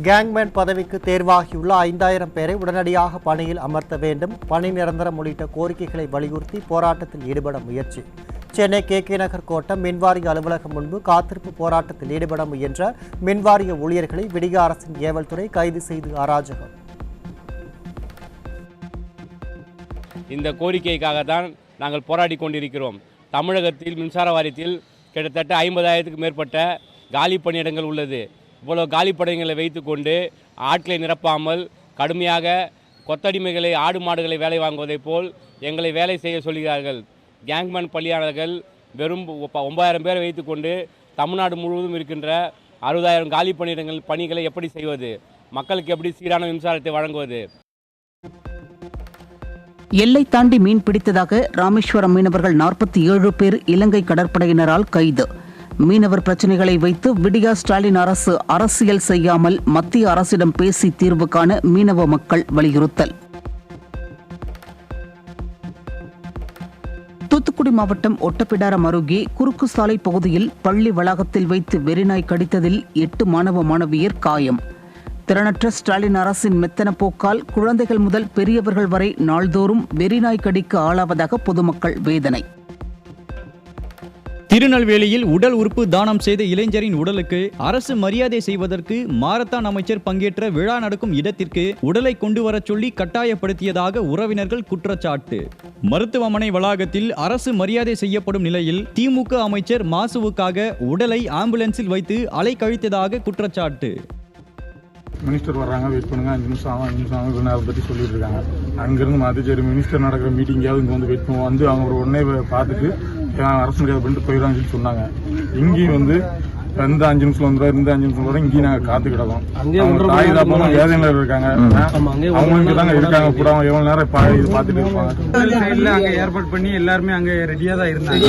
கேங்மேன் பதவிக்கு தேர்வாகியுள்ள 5000 பேரை உடனடியாக பணியில் அமர்த்த வேண்டும், பணி நிரந்தரம் உள்ளிட்ட கோரிக்கைகளை வலியுறுத்தி போராட்டத்தில் ஈடுபட முயற்சி. சென்னை KK நகர் கோட்டம் மின்வாரிய அலுவலகம் முன்பு காத்திருப்பு போராட்டத்தில் ஈடுபட முயன்ற மின்வாரிய ஊழியர்களை விடிய அரசின் ஏவல்துறை கைது செய்து அராஜகம். இந்த கோரிக்கைக்காக தான் நாங்கள் போராடி கொண்டிருக்கிறோம். தமிழகத்தில் மின்சார வாரியத்தில் கிட்டத்தட்ட 50,000க்கு மேற்பட்ட காலி பணியிடங்கள் உள்ளது. இவ்வளோ காலி பணியிடங்களை வைத்துக்கொண்டு ஆட்களை நிரப்பாமல் கடுமையாக கொத்தடிமைகளை ஆடு மாடுகளை வேலை வாங்குவதைப் போல் எங்களை வேலை செய்ய சொல்கிறார்கள். கேங்மேன் பணியாளர்கள் வெறும் 9,000 பேரை வைத்துக்கொண்டு தமிழ்நாடு முழுவதும் இருக்கின்ற 60,000 காலி பணிகளை எப்படி செய்வது? மக்களுக்கு எப்படி சீரான மின்சாரத்தை வழங்குவது? எல்லை தாண்டி மீன் பிடித்ததாக ராமேஸ்வரம் மீனவர்கள் 47 பேர் இலங்கை கடற்படையினரால் கைது. மீனவர் பிரச்சினைகளை வைத்து விடியா ஸ்டாலின் அரசு அரசியல் செய்யாமல் மத்திய அரசிடம் பேசி தீர்வு காண மீனவ மக்கள் வலியுறுத்தல். தூத்துக்குடி மாவட்டம் ஒட்டப்பிடாரம் அருகே குறுக்கு சாலை பகுதியில் பள்ளி வளாகத்தில் வைத்து வெறிநாய் கடித்ததில் 8 மாணவ மாணவியர் காயம். திறனற்ற ஸ்டாலின் அரசின் மெத்தன போக்கால் குழந்தைகள் முதல் பெரியவர்கள் வரை நாள்தோறும் வெறிநாய் கடிக்கு ஆளாவதாக பொதுமக்கள் வேதனை. திருநெல்வேலியில் உடல் உறுப்பு தானம் செய்த இளைஞரின் உடலுக்கு அரசு மரியாதை செய்வதற்கு மாரத்தான் அமைச்சர் பங்கேற்ற விழா நடக்கும் இடத்திற்கு உடலை கொண்டு வரச் சொல்லி கட்டாயப்படுத்தியதாக உறவினர்கள் குற்றச்சாட்டு. மருத்துவமனை வளாகத்தில் அரசு மரியாதை செய்யப்படும் நிலையில் திமுக அமைச்சர் மாசுவுக்காக உடலை ஆம்புலன்ஸில் வைத்து அலைக்கழித்ததாக குற்றச்சாட்டு. மினிஸ்டர் வர்றாங்க, வெயிட் பண்ணுங்க, 5 நிமிஷம் ஆகும் அதை பற்றி சொல்லிட்டு இருக்காங்க. அங்கிருந்து மாற்றி சரி மினிஸ்டர் நடக்கிற மீட்டிங்காவது இங்கே வந்து வெயிட் பண்ணுவோம், வந்து அவங்க ஒரு உடனே பார்த்துட்டு அரசு பண்ணிட்டு போயிடறான்னு சொல்லி சொன்னாங்க. இங்கேயும் வந்து இந்த 5 நிமிஷம் வந்துடும், இந்த 5 நிமிஷம் வரும், இங்கேயும் நாங்கள் காத்து கிடக்கும். தாய் தாப்பமா வேதனையில் இருக்காங்க, அவங்களுக்கு தாங்க இருக்காங்க கூட. அவங்க எவ்வளவு நேரம் இது பார்த்துட்டு இருப்பாங்க. அங்கே ஏற்பாடு பண்ணி எல்லாருமே அங்கே ரெடியாக தான் இருந்தாங்க.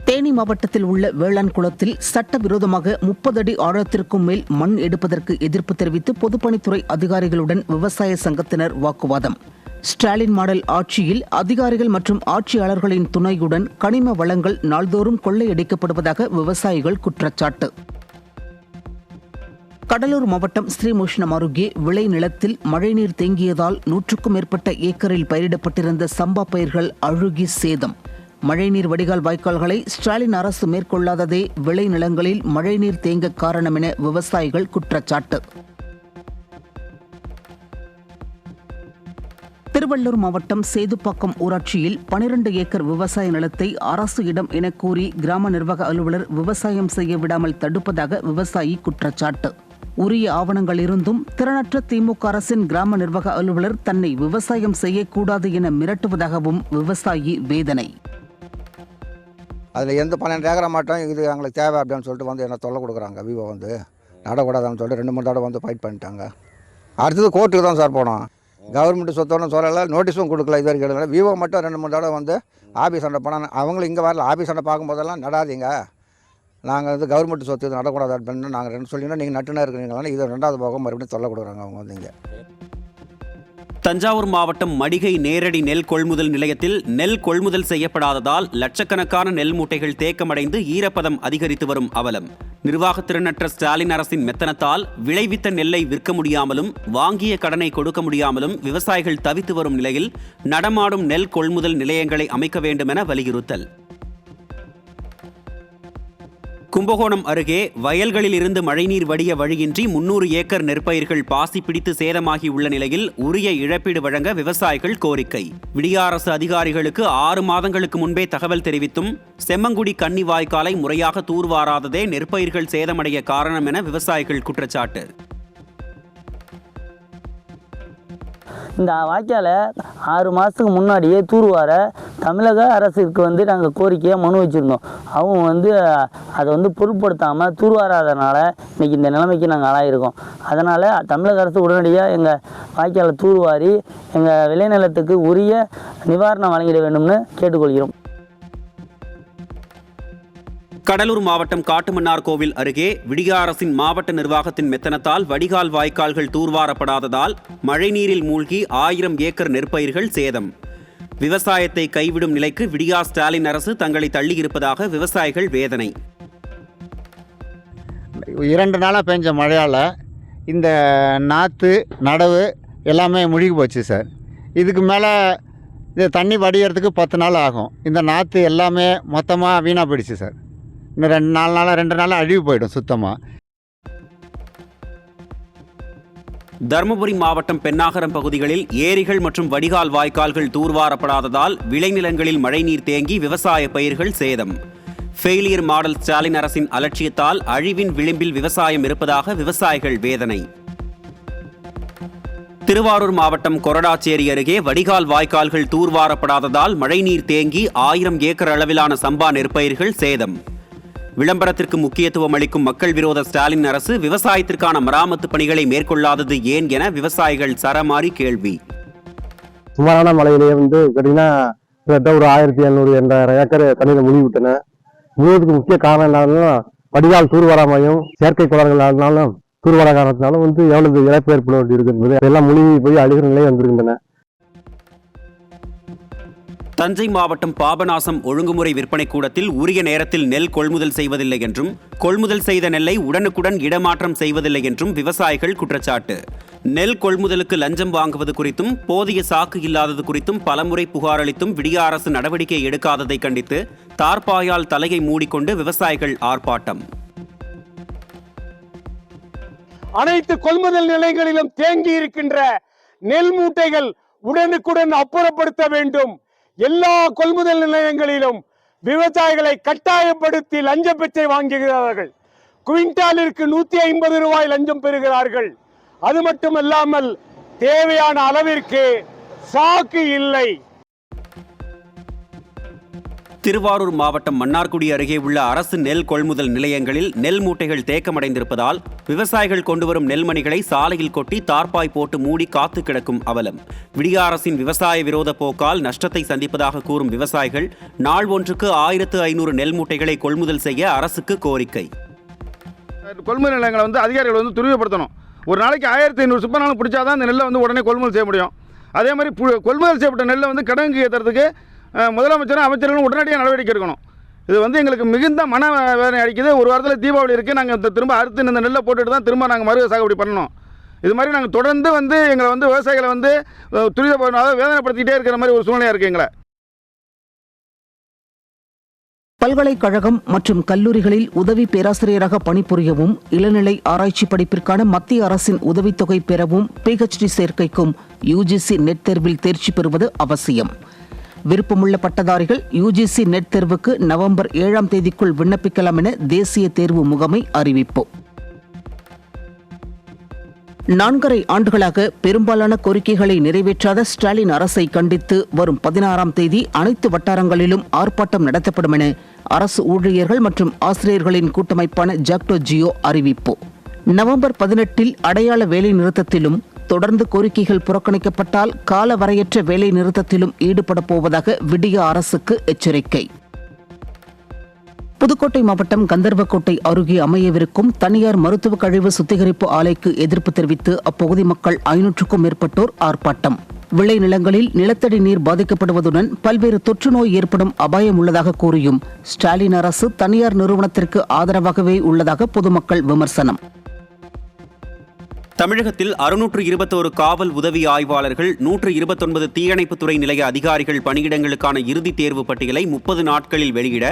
தேனி மாவட்டத்தில் உள்ள வேளாண் குளத்தில் சட்டவிரோதமாக 30 அடி ஆழத்திற்கும் மேல் மண் எடுப்பதற்கு எதிர்ப்பு தெரிவித்து பொதுப்பணித்துறை அதிகாரிகளுடன் விவசாய சங்கத்தினர் வாக்குவாதம். ஸ்டாலின் மாடல் ஆட்சியில் அதிகாரிகள் மற்றும் ஆட்சியாளர்களின் துணையுடன் கனிம வளங்கள் நாள்தோறும் கொள்ளையடிக்கப்படுவதாக விவசாயிகள் குற்றச்சாட்டு. கடலூர் மாவட்டம் ஸ்ரீமுஷ்ணம் அருகே விளை நிலத்தில் மழைநீர் தேங்கியதால் 100க்கும் மேற்பட்ட ஏக்கரில் பயிரிடப்பட்டிருந்த சம்பா பயிர்கள் அழுகி சேதம். மழைநீர் வடிகால் வாய்க்கால்களை ஸ்டாலின் அரசு மேற்கொள்ளாததே விளை நிலங்களில் மழைநீர் தேங்க காரணம் என விவசாயிகள் குற்றச்சாட்டு. திருவள்ளூர் மாவட்டம் சேதுப்பாக்கம் ஊராட்சியில் 12 ஏக்கர் விவசாய நிலத்தை அரசு இடம் என கூறி கிராம நிர்வாக அலுவலர் விவசாயம் செய்ய விடாமல் தடுப்பதாக விவசாயி குற்றச்சாட்டு. உரிய ஆவணங்கள் இருந்தும் திறனற்ற திமுக அரசின் கிராம நிர்வாக அலுவலர் தன்னை விவசாயம் செய்யக்கூடாது என மிரட்டுவதாகவும் விவசாயி வேதனை. அதில் எந்த 12 ஏக்கரை மாட்டோம் இது எங்களுக்கு தேவை அப்படின்னு சொல்லிட்டு வந்து என்ன தொல்லை கொடுக்குறாங்க. விவோ வந்து நடக்கூடாதுன்னு சொல்லிட்டு 2-3 தடவை வந்து ஃபைட் பண்ணிட்டாங்க. அடுத்தது கோர்ட்டுக்கு தான் சார் போனோம். கவர்மெண்ட் சொத்தோன்னு சொல்லலை, நோட்டீஸும் கொடுக்கல. இது வரைக்கும் எழுதலை. விவோ மட்டும் 2-3 தடவை வந்து ஆஃபீஸ் சண்டை போனால் அவங்களும் இங்கே வரல. ஆஃபீஸ் சண்டை பார்க்கும்போதெல்லாம் நடாதீங்க, நாங்கள் வந்து கவர்மெண்ட் சொத்து இது நடக்கூடாது அப்படின்னு நாங்கள் 2 சொல்லிங்கன்னா நீங்கள் நட்டுனா இருக்கிறீங்களா, இது 2வது போக மறுபடியும் தொல்லை கொடுக்குறாங்க அவங்க வந்து இங்கே. தஞ்சாவூர் மாவட்டம் மடிகை நேரடி நெல் கொள்முதல் நிலையத்தில் நெல் கொள்முதல் செய்யப்படாததால் லட்சக்கணக்கான நெல் மூட்டைகள் தேக்கமடைந்து ஈரப்பதம் அதிகரித்து வரும் அவலம். நிர்வாக திறனற்ற ஸ்டாலின் அரசின் மெத்தனத்தால் விளைவித்த நெல்லை விற்க முடியாமலும் வாங்கிய கடனை கொடுக்க முடியாமலும் விவசாயிகள் தவித்து வரும் நிலையில் நடமாடும் நெல் கொள்முதல் நிலையங்களை அமைக்க வேண்டும் என வலியுறுத்தல். கும்பகோணம் அருகே வயல்களில் இருந்து மழைநீர் வடிய வழியின்றி 300 ஏக்கர் நெற்பயிர்கள் பாசி பிடித்து சேதமாகி உள்ள நிலையில் உரிய இழப்பீடு வழங்க விவசாயிகள் கோரிக்கை. விடிய அரசு அதிகாரிகளுக்கு 6 மாதங்களுக்கு முன்பே தகவல் தெரிவித்தும் செம்மங்குடி கன்னி வாய்க்காலை முறையாக தூர்வாராததே நெற்பயிர்கள் சேதமடைய காரணம் என விவசாயிகள் குற்றச்சாட்டு. இந்த வாய்க்காலை 6 மாதத்துக்கு முன்னாடியே தூர்வார தமிழக அரசுக்கு வந்து நாங்கள் கோரிக்கையாக மனு வச்சுருந்தோம். அவங்க வந்து அதை பொருட்படுத்தாமல் தூர்வாராதனால இன்றைக்கி இந்த நிலைமைக்கு நாங்கள் ஆளாயிருக்கோம். அதனால் தமிழக அரசு உடனடியாக எங்கள் வாய்க்காலை தூர்வாரி எங்கள் விளைநிலத்துக்கு உரிய நிவாரணம் வழங்கிட வேண்டும்னு கேட்டுக்கொள்கிறோம். கடலூர் மாவட்டம் காட்டுமன்னார் கோவில் அருகே விடிய அரசின் மாவட்ட நிர்வாகத்தின் மெத்தனத்தால் வடிகால் வாய்க்கால்கள் தூர்வாரப்படாததால் மழைநீரில் மூழ்கி 1000 ஏக்கர் நெற்பயிர்கள் சேதம். விவசாயத்தை கைவிடும் நிலைக்கு விடியா ஸ்டாலின் அரசு தங்களை தள்ளியிருப்பதாக விவசாயிகள் வேதனை. 2 நாளாக பெஞ்ச மழையால் இந்த நாற்று நடவு எல்லாமே முழுகி போச்சு சார். இதுக்கு மேலே இது தண்ணி வடிகிறதுக்கு 10 நாள் ஆகும். இந்த நாற்று எல்லாமே மொத்தமாக வீணாக போயிடுச்சு சார். இன்னும் 2 நாளாக அழிவு போயிடும் சுத்தமாக. தருமபுரி மாவட்டம் பென்னாகரம் பகுதிகளில் ஏரிகள் மற்றும் வடிகால் வாய்க்கால்கள் தூர்வாரப்படாததால் விளைநிலங்களில் மழைநீர் தேங்கி விவசாய பயிர்கள் சேதம். ஃபெயிலியர் மாடல் ஸ்டாலின் அரசின் அலட்சியத்தால் அழிவின் விளிம்பில் விவசாயம் இருப்பதாக விவசாயிகள் வேதனை. திருவாரூர் மாவட்டம் கொரடாச்சேரி அருகே வடிகால் வாய்க்கால்கள் தூர்வாரப்படாததால் மழைநீர் தேங்கி 1000 ஏக்கர் அளவிலான சம்பா நெற்பயிர்கள் சேதம். விளம்பரத்திற்கு முக்கியத்துவம் அளிக்கும் மக்கள் விரோத ஸ்டாலின் அரசு விவசாயத்திற்கான மராமத்து பணிகளை மேற்கொள்ளாதது ஏன் என விவசாயிகள் சரமாரி கேள்வி. சுமாரான மழையிலேயே கேட்டீங்கன்னா ஒரு 1700 ஏக்கர் தண்ணீரை மூழ்கி விட்டன. முழுவதுக்கு முக்கிய காரணம் என்னன்னாலும் வடிகால் தூர்வாராமையும் செயற்கை குளங்களாலும் தூர்வார காரணத்தினாலும் எவ்வளவு இழப்பு ஏற்பட வேண்டி இருக்கிறது. எல்லாம் மூழ்கி போய் அழுகிற நிலை வந்திருக்கின்றன. தஞ்சை மாவட்டம் பாபநாசம் ஒழுங்குமுறை விற்பனை கூடத்தில் உரிய நேரத்தில் நெல் கொள்முதல் செய்வதில்லை என்றும் கொள்முதல் செய்த நெல்லை உடனுக்குடன் இடமாற்றம் செய்வதில்லை என்றும் விவசாயிகள் குற்றச்சாட்டு. நெல் கொள்முதலுக்கு லஞ்சம் வாங்குவது குறித்தும் போதிய சாக்கு இல்லாதது குறித்தும் பலமுறை புகார் அளித்தும் விடிய அரசு நடவடிக்கை எடுக்காததை கண்டித்து தார்பாயால் தலையை மூடிக்கொண்டு விவசாயிகள் ஆர்ப்பாட்டம். அனைத்து கொள்முதல் நிலையங்களிலும் தேங்கி இருக்கின்ற நெல் மூட்டைகள் உடனுக்குடன் அப்புறப்படுத்த வேண்டும். எல்லா கொள்முதல் நிலையங்களிலும் விவசாயிகளை கட்டாயப்படுத்தி லஞ்ச பிச்சை வாங்குகிறார்கள். குவிண்டாலிற்கு 150 ரூபாய் லஞ்சம் பெறுகிறார்கள். அது மட்டுமல்லாமல் தேவையான அளவிற்கு சாக்கு இல்லை. திருவாரூர் மாவட்டம் மன்னார்குடி அருகே உள்ள அரசு நெல் கொள்முதல் நிலையங்களில் நெல் மூட்டைகள் தேக்கமடைந்திருப்பதால் விவசாயிகள் கொண்டுவரும் நெல்மணிகளை சாலையில் கொட்டி தார்பாய் போட்டு மூடி காத்து கிடக்கும் அவலம். விடிய அரசின் விவசாய விரோத போக்கால் நஷ்டத்தை சந்திப்பதாக கூறும் விவசாயிகள் நாள் ஒன்றுக்கு 1500 நெல் மூட்டைகளை கொள்முதல் செய்ய அரசுக்கு கோரிக்கை. கொள்முதல் நிலையங்களை அதிகாரிகள் துரிதப்படுத்தணும். ஒரு நாளைக்கு 1500 சுப்பனாலும் பிடிச்சாதான் அந்த நெல்லை உடனே கொள்முதல் செய்ய முடியும். அதே மாதிரி கொள்முதல் செய்யப்பட்ட நெல்லை கடனுக்கு ஏற்றுறதுக்கு முதலமைச்சரும் அமைச்சர்களும் உடனடியாக நடவடிக்கை எடுக்கணும். இது வந்து எங்களுக்கு மிகுந்த மன வேதனை அடிக்குது. ஒரு வாரத்தில் தீபாவளி இருக்குது, நாங்கள் திரும்ப அறுத்து இந்த நெல்லை போட்டுட்டு தான் திரும்ப நாங்கள் மறு சாகுபடி பண்ணணும். இது மாதிரி நாங்கள் தொடர்ந்து வந்து எங்களை வந்து விவசாயிகளை வந்து துரிதப்படுத்த வேதனைப்படுத்திக்கிட்டே இருக்கிற மாதிரி ஒரு சூழ்நிலையாக இருக்குது எங்களை. பல்கலைக்கழகம் மற்றும் கல்லூரிகளில் உதவி பேராசிரியராக பணிபுரியவும், இளநிலை ஆராய்ச்சி படிப்பிற்கான மத்திய அரசின் உதவித்தொகை பெறவும், PhD சேர்க்கைக்கும் UGC நெட் தேர்வில் தேர்ச்சி பெறுவது அவசியம். விருப்பமுள்ள பட்டதாரிகள் UGC நெட் தேர்வுக்கு நவம்பர் 7ஆம் தேதிக்குள் விண்ணப்பிக்கலாம் என தேசிய தேர்வு முகமை அறிவிப்பு. 4.5 ஆண்டுகளாக பெரும்பாலான கோரிக்கைகளை நிறைவேற்றாத ஸ்டாலின் அரசை கண்டித்து வரும் 16ஆம் தேதி அனைத்து வட்டாரங்களிலும் ஆர்ப்பாட்டம் நடத்தப்படும் என அரசு ஊழியர்கள் மற்றும் ஆசிரியர்களின் கூட்டமைப்பான ஜாக்டோ ஜியோ அறிவிப்பு. நவம்பர் 18இல் அடையாள வேலை நிறுத்தத்திலும், தொடர்ந்து கோரிக்கைகள் புறக்கணிக்கப்பட்டால் கால வரையற்ற வேலை நிறுத்தத்திலும் ஈடுபட போவதாக விடிய அரசுக்கு எச்சரிக்கை. புதுக்கோட்டை மாவட்டம் கந்தர்வக்கோட்டை அருகே அமையவிருக்கும் தனியார் மருத்துவ கழிவு சுத்திகரிப்பு ஆலைக்கு எதிர்ப்பு தெரிவித்து அப்பகுதி மக்கள் 500க்கும் மேற்பட்டோர் ஆர்ப்பாட்டம். விளைநிலங்களில் நிலத்தடி நீர் பாதிக்கப்படுவதுடன் பல்வேறு தொற்று நோய் ஏற்படும் அபாயம் உள்ளதாக கூறியும் ஸ்டாலின் அரசு தனியார் நிறுவனத்திற்கு ஆதரவாகவே உள்ளதாக பொதுமக்கள் விமர்சனம். தமிழகத்தில் 621 காவல் உதவி ஆய்வாளர்கள், 129 தீயணைப்புத்துறை நிலைய அதிகாரிகள் பணியிடங்களுக்கான இறுதித் தேர்வு பட்டியலை 30 நாட்களில் வெளியிட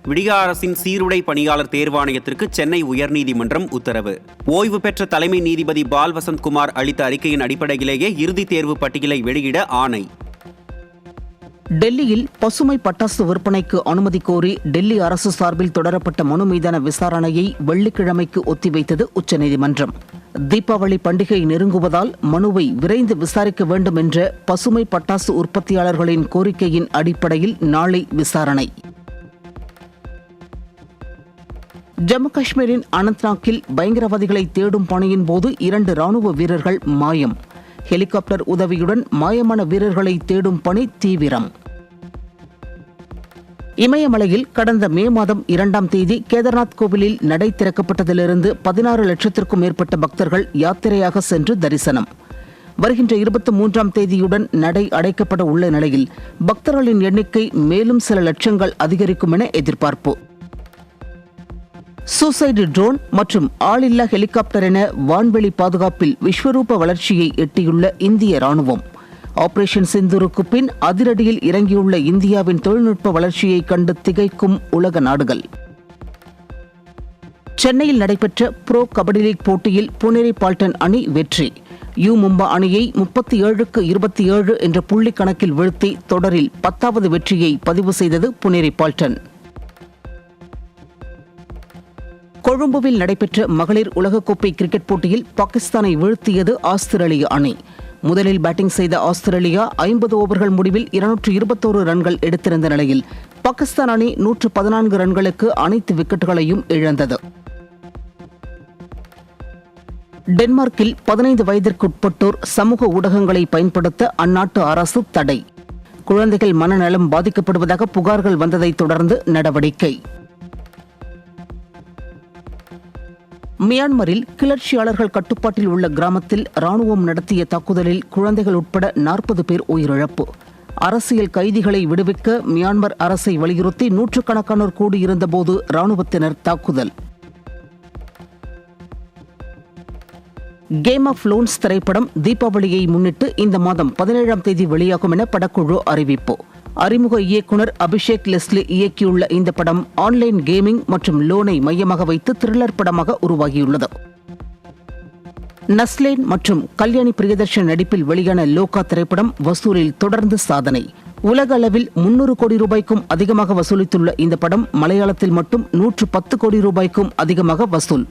விடிய அரசின் சீருடை பணியாளர் தேர்வாணையத்திற்கு சென்னை உயர்நீதிமன்றம் உத்தரவு. ஓய்வு பெற்ற தலைமை நீதிபதி பால்வசந்த் குமார் அளித்த அறிக்கையின் அடிப்படையிலேயே இறுதித் தேர்வு பட்டியலை வெளியிட ஆணை. டெல்லியில் பசுமை பட்டாசு விற்பனைக்கு அனுமதி கோரி டெல்லி அரசு சார்பில் தொடரப்பட்ட மனு மீதான விசாரணையை வெள்ளிக்கிழமைக்கு ஒத்திவைத்தது உச்சநீதிமன்றம். தீபாவளி பண்டிகை நெருங்குவதால் மனுவை விரைந்து விசாரிக்க வேண்டும் என்ற பசுமை பட்டாசு உற்பத்தியாளர்களின் கோரிக்கையின் அடிப்படையில் நாளை விசாரணை. ஜம்மு காஷ்மீரின் அனந்த்நாக்கில் பயங்கரவாதிகளை தேடும் பணியின் போது 2 ராணுவ வீரர்கள் மாயம். ஹெலிகாப்டர் உதவியுடன் மாயமான வீரர்களை தேடும் பணி தீவிரம். இமயமலையில் கடந்த மே மாதம் 2ஆம் தேதி கேதார்நாத் கோவிலில் நடை திறக்கப்பட்டதிலிருந்து 16 லட்சத்திற்கும் மேற்பட்ட பக்தர்கள் யாத்திரையாக சென்று தரிசனம். வருகின்ற 23ஆம் தேதியுடன் நடை அடைக்கப்பட உள்ள நிலையில் பக்தர்களின் எண்ணிக்கை மேலும் சில லட்சங்கள் அதிகரிக்கும் என எதிர்பார்ப்பு. சூசைடு ட்ரோன் மற்றும் ஆளில்லா ஹெலிகாப்டர் என வான்வெளி பாதுகாப்பில் விஸ்வரூப வளர்ச்சியை எட்டியுள்ள இந்திய ராணுவம். ஆபரேஷன் சிந்தூருக்கு பின் அதிரடியில் இறங்கியுள்ள இந்தியாவின் தொழில்நுட்ப வளர்ச்சியை கண்டு திகைக்கும் உலக நாடுகள். சென்னையில் நடைபெற்ற புரோ கபடி லீக் போட்டியில் புனேரி பால்டன் அணி வெற்றி. மும்பா அணியை 37-27 என்ற புள்ளி கணக்கில் வீழ்த்தி தொடரில் 10வது வெற்றியை பதிவு செய்தது புனேரி பால்டன். கொழும்புவில் நடைபெற்ற மகளிர் உலகக்கோப்பை கிரிக்கெட் போட்டியில் பாகிஸ்தானை வீழ்த்தியது ஆஸ்திரேலிய அணி. முதலில் பேட்டிங் செய்த ஆஸ்திரேலியா 50 ஓவர்கள் முடிவில் 221 ரன்கள் எடுத்திருந்த நிலையில் பாகிஸ்தான் அணி 114 ரன்களுக்கு அனைத்து விக்கெட்டுகளையும் இழந்தது. டென்மார்க்கில் 15 வயதிற்குட்பட்டோர் சமூக ஊடகங்களை பயன்படுத்த அந்நாட்டு அரசு தடை. குழந்தைகள் மனநலம் பாதிக்கப்படுவதாக புகார்கள் வந்ததை தொடர்ந்து நடவடிக்கை. மியான்மரில் கிளர்ச்சியாளர்கள் கட்டுப்பாட்டில் உள்ள கிராமத்தில் ராணுவம் நடத்திய தாக்குதலில் குழந்தைகள் உட்பட 40 பேர் உயிரிழப்பு. அரசியல் கைதிகளை விடுவிக்க மியான்மர் அரசை வலியுறுத்தி நூற்றுக்கணக்கானோர் கூடியிருந்தபோது ராணுவத்தினர் தாக்குதல். கேம் ஆஃப் லோன்ஸ் திரைப்படம் தீபாவளியை முன்னிட்டு இந்த மாதம் 17ஆம் தேதி வெளியாகும் என படக்குழு அறிவிப்பு. அறிமுக இயக்குனர் அபிஷேக் லெஸ்லி இயக்கியுள்ள இந்த படம் ஆன்லைன் கேமிங் மற்றும் லோனை மையமாக வைத்து த்ரில்லர் படமாக உருவாகியுள்ளது. நஸ்லேன் மற்றும் கல்யாணி பிரியதர்ஷன் நடிப்பில் வெளியான லோகா திரைப்படம் வசூலில் தொடர்ந்து சாதனை. உலக அளவில் 300 கோடி ரூபாய்க்கும் அதிகமாக வசூலித்துள்ள இந்த படம் மலையாளத்தில் மட்டும் 110 கோடி ரூபாய்க்கும் அதிகமாக வசூல்.